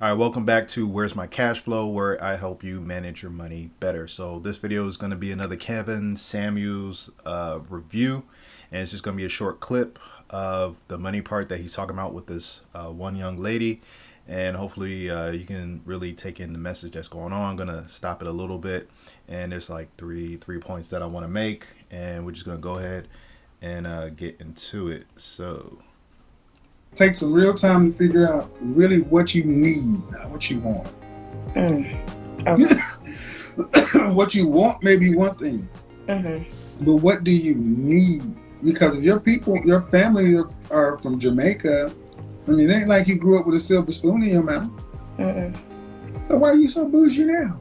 All right, welcome back to Where's My Cash Flow, where I help you manage your money better. So this video is going to be another Kevin Samuels review, and it's just going to be a short clip of the money part that he's talking about with this one young lady, and hopefully you can really take in the message that's going on. I'm going to stop it a little bit, and there's like three points that I want to make, and we're just going to go ahead and get into it. So. Take some real time to figure out really what you need, not what you want. Okay. What you want may be one thing, but what do you need? Because if your family are from Jamaica, I mean, it ain't like you grew up with a silver spoon in your mouth. So why are you so bougie now?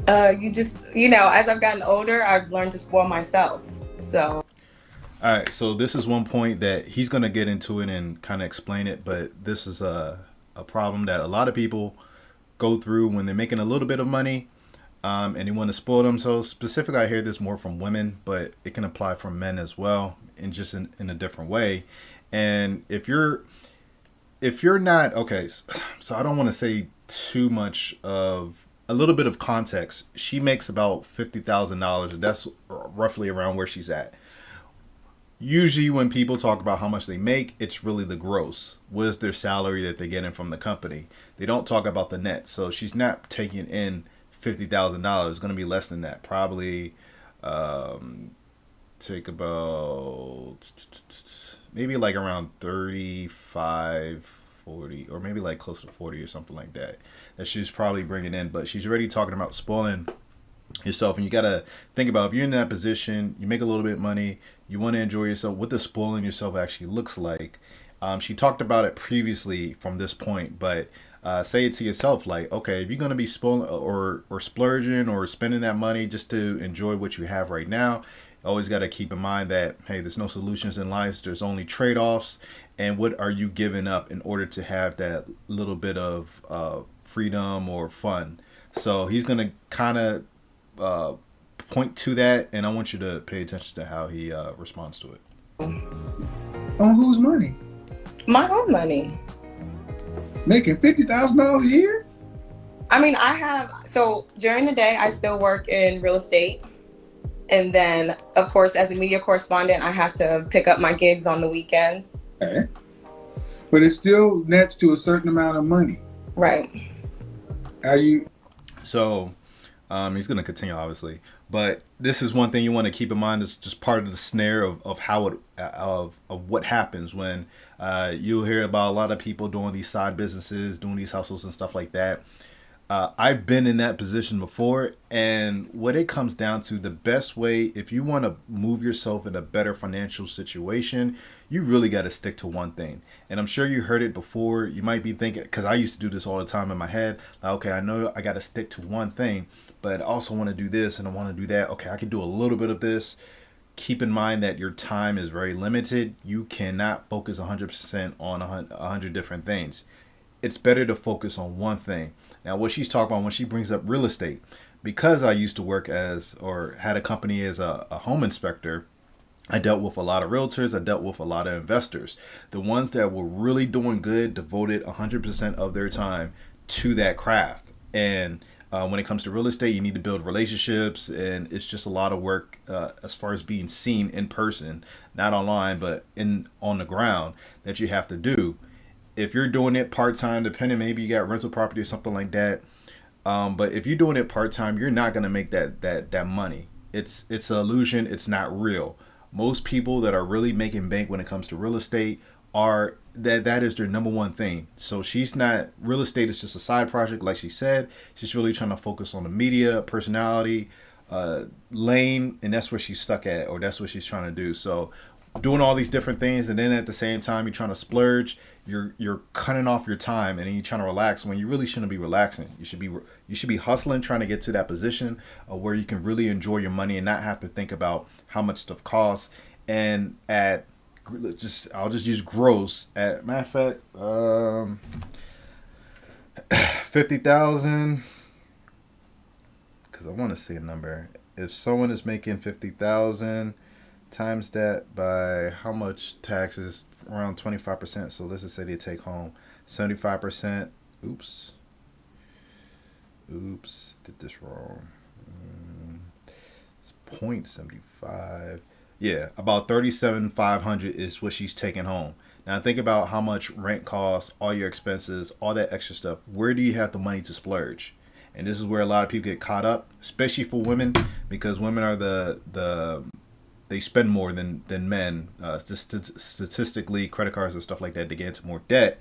As I've gotten older, I've learned to spoil myself. So. All right, so this is one point that he's going to get into it and kind of explain it, but this is a problem that a lot of people go through when they're making a little bit of money and they want to spoil themselves. Specifically, I hear this more from women, but it can apply from men as well, and just in a different way. And if you're not okay, so I don't want to say too much of a little bit of context. She makes about $50,000. That's roughly around where she's at. Usually when people talk about how much they make, it's really the gross. What is their salary that they're getting from the company? They don't talk about the net. So she's not taking in $50,000. It's going to be less than that. Probably take about maybe like around 35, 40, or maybe like close to 40 or something like that. That she's probably bringing in. But she's already talking about spoiling yourself, and you got to think about, if you're in that position, you make a little bit of money, you want to enjoy yourself, what the spoiling yourself actually looks like. She talked about it previously from this point, but say it to yourself, like, okay, if you're going to be spoiling or splurging or spending that money just to enjoy what you have right now, always got to keep in mind that, hey, there's no solutions in life, there's only trade-offs. And what are you giving up in order to have that little bit of freedom or fun? So he's going to kind of uh, point to that, and I want you to pay attention to how he responds to it. On whose money? My own money. Making $50,000 a year? I mean, so during the day, I still work in real estate. And then, of course, as a media correspondent, I have to pick up my gigs on the weekends. Okay. But it still nets to a certain amount of money. Right. Are you? So he's going to continue, obviously, but this is one thing you want to keep in mind. It's just part of the snare of how it of what happens when you'll hear about a lot of people doing these side businesses, doing these hustles and stuff like that. I've been in that position before, and what it comes down to, the best way, if you want to move yourself in a better financial situation, you really got to stick to one thing. And I'm sure you heard it before. You might be thinking, because I used to do this all the time in my head, like, okay, I know I got to stick to one thing, but I also want to do this and I want to do that. Okay, I can do a little bit of this. Keep in mind that your time is very limited. You cannot focus 100% on 100 different things. It's better to focus on one thing. Now, what she's talking about when she brings up real estate, because I used to work as, or had a company as a home inspector, I dealt with a lot of realtors. I dealt with a lot of investors. The ones that were really doing good devoted 100% of their time to that craft. And when it comes to real estate, you need to build relationships, and it's just a lot of work as far as being seen in person, not online, but in on the ground, that you have to do. If you're doing it part time, depending, maybe you got rental property or something like that. But if you're doing it part time, you're not gonna make that money. It's an illusion. It's not real. Most people that are really making bank when it comes to real estate are that is their number one thing. So she's not, real estate is just a side project, like she said. She's really trying to focus on the media personality lane, and that's where she's stuck at, or that's what she's trying to do. So doing all these different things, and then at the same time you're trying to splurge, you're cutting off your time, and then you're trying to relax when you really shouldn't be relaxing. You should be hustling, trying to get to that position where you can really enjoy your money and not have to think about how much stuff costs. And at just, I'll just use gross, at matter of fact, 50,000, because I want to say a number. If someone is making 50,000, times that by how much taxes, around 25%. So let's just say they take home 75%. Oops, did this wrong. It's 0.75. Yeah, about 37,500 is what she's taking home. Now think about how much rent costs, all your expenses, all that extra stuff. Where do you have the money to splurge? And this is where a lot of people get caught up, especially for women, because women are the they spend more than men. Statistically, credit cards and stuff like that, they get into more debt.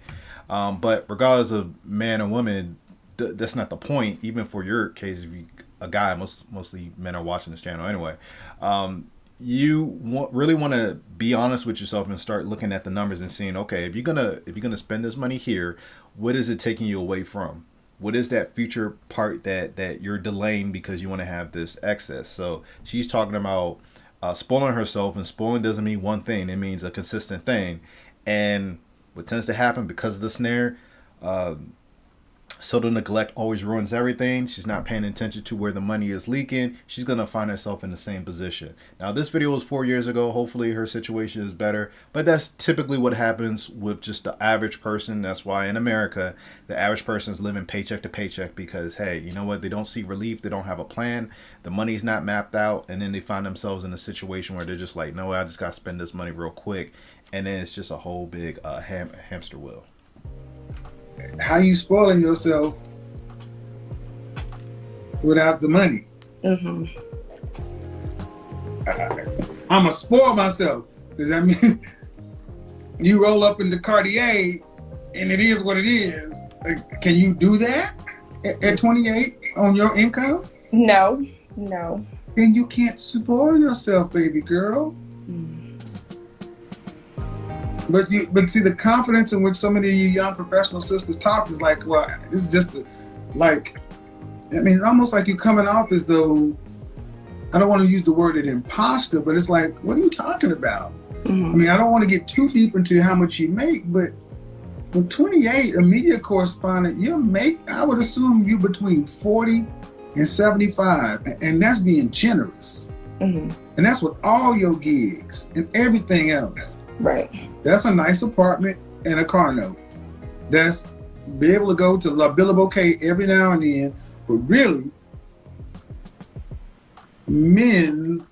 But regardless of man or woman, that's not the point. Even for your case, if you a guy, mostly men are watching this channel anyway. Really want to be honest with yourself and start looking at the numbers and seeing, okay, if you're gonna spend this money here, what is it taking you away from? What is that future part that you're delaying because you want to have this excess? So she's talking about spoiling herself, and spoiling doesn't mean one thing; it means a consistent thing. And what tends to happen because of the snare, uh, so the neglect always ruins everything. She's not paying attention to where the money is leaking. She's going to find herself in the same position. Now, this video was 4 years ago. Hopefully her situation is better. But that's typically what happens with just the average person. That's why in America, the average person is living paycheck to paycheck because, hey, you know what? They don't see relief. They don't have a plan. The money's not mapped out. And then they find themselves in a situation where they're just like, no, I just got to spend this money real quick. And then it's just a whole big hamster wheel. How you spoiling yourself without the money? Mm-hmm. I'm gonna spoil myself. Does that mean you roll up in the Cartier and it is what it is? Like, can you do that at 28 on your income? No. Then you can't spoil yourself, baby girl. But see, the confidence in which so many of you young professional sisters talk is like, well, this is just it's almost like you're coming off as though, I don't want to use the word an imposter, but it's like, what are you talking about? Mm-hmm. I don't want to get too deep into how much you make, but with 28, a media correspondent, I would assume you between 40 and 75, and that's being generous. Mm-hmm. And that's with all your gigs and everything else. Right. That's a nice apartment and a car note. That's be able to go to La Billa Bouquet every now and then. But really, men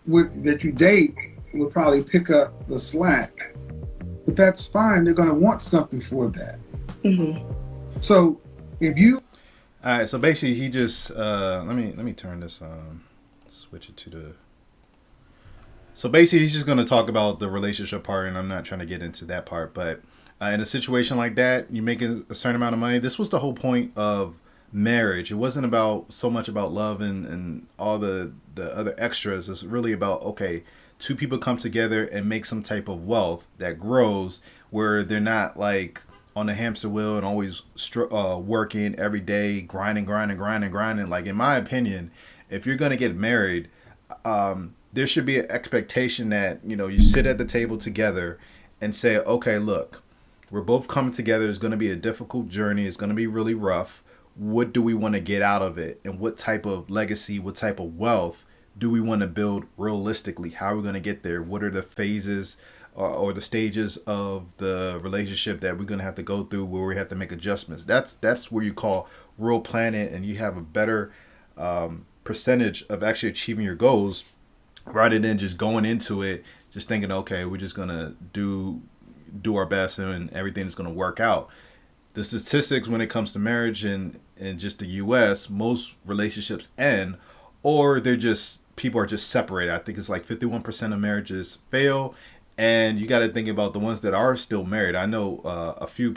that you date will probably pick up the slack. But that's fine. They're going to want something for that. Mm-hmm. So if you... All right. So basically, he just... let me turn this on. Switch it to the... So basically, he's just going to talk about the relationship part, and I'm not trying to get into that part. But in a situation like that, you're making a certain amount of money. This was the whole point of marriage. It wasn't about so much about love and all the other extras. It's really about, okay, two people come together and make some type of wealth that grows where they're not like on the hamster wheel and always working every day, grinding. Like, in my opinion, if you're going to get married, there should be an expectation that, you sit at the table together and say, okay, look, we're both coming together. It's going to be a difficult journey. It's going to be really rough. What do we want to get out of it? And what type of legacy, what type of wealth do we want to build realistically? How are we going to get there? What are the phases or the stages of the relationship that we're going to have to go through where we have to make adjustments? That's where you call real planning, and you have a better percentage of actually achieving your goals, rather than just going into it just thinking, okay, we're just gonna do our best and everything's gonna work out. The statistics when it comes to marriage in just the US, most relationships end, or people are just separated. I think it's like 51% of marriages fail, and you got to think about the ones that are still married. I know a few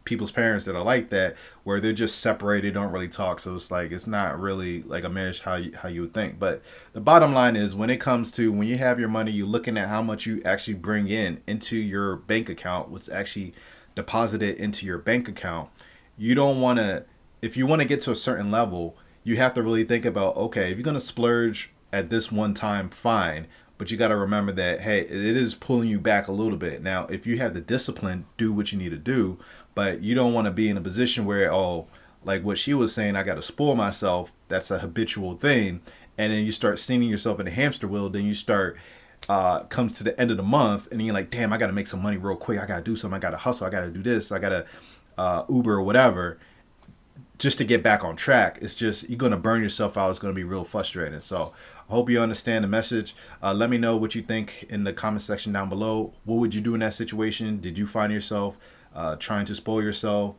people's parents that are like that, where they're just separated, don't really talk. So it's like, it's not really like a marriage how you would think. But the bottom line is, when it comes to when you have your money, you're looking at how much you actually bring in into your bank account, what's actually deposited into your bank account. You don't want to, if you want to get to a certain level, you have to really think about, okay, if you're going to splurge at this one time, fine. But you got to remember that, hey, it is pulling you back a little bit. Now, if you have the discipline, do what you need to do. But you don't want to be in a position where, like what she was saying, I got to spoil myself. That's a habitual thing. And then you start seeing yourself in a hamster wheel. Then you start comes to the end of the month and you're like, damn, I got to make some money real quick. I got to do something. I got to hustle. I got to do this. I got to Uber or whatever just to get back on track. It's just, you're going to burn yourself out. It's going to be real frustrating. So I hope you understand the message. Let me know what you think in the comment section down below. What would you do in that situation? Did you find yourself trying to spoil yourself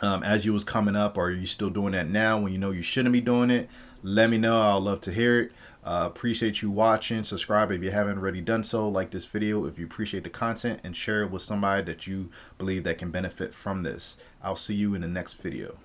as you was coming up, or are you still doing that now when you know you shouldn't be doing it? Let me know. I'd love to hear it. Appreciate you watching. Subscribe if you haven't already done so. Like this video if you appreciate the content, and share it with somebody that you believe that can benefit from this. I'll see you in the next video.